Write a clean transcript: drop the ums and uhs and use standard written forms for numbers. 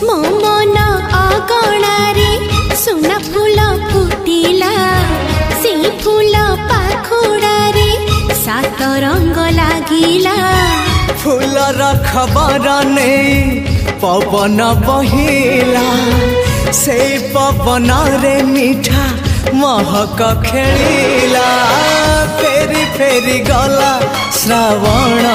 मो मन अगणारे सुना फूल फुटिला से फूल पाखुड़ारे सात रंग लागिला फूलर खबर नहीं पवन बहिला से पवन रे मीठा महक खेलिला फेरी फेरी गला श्रावण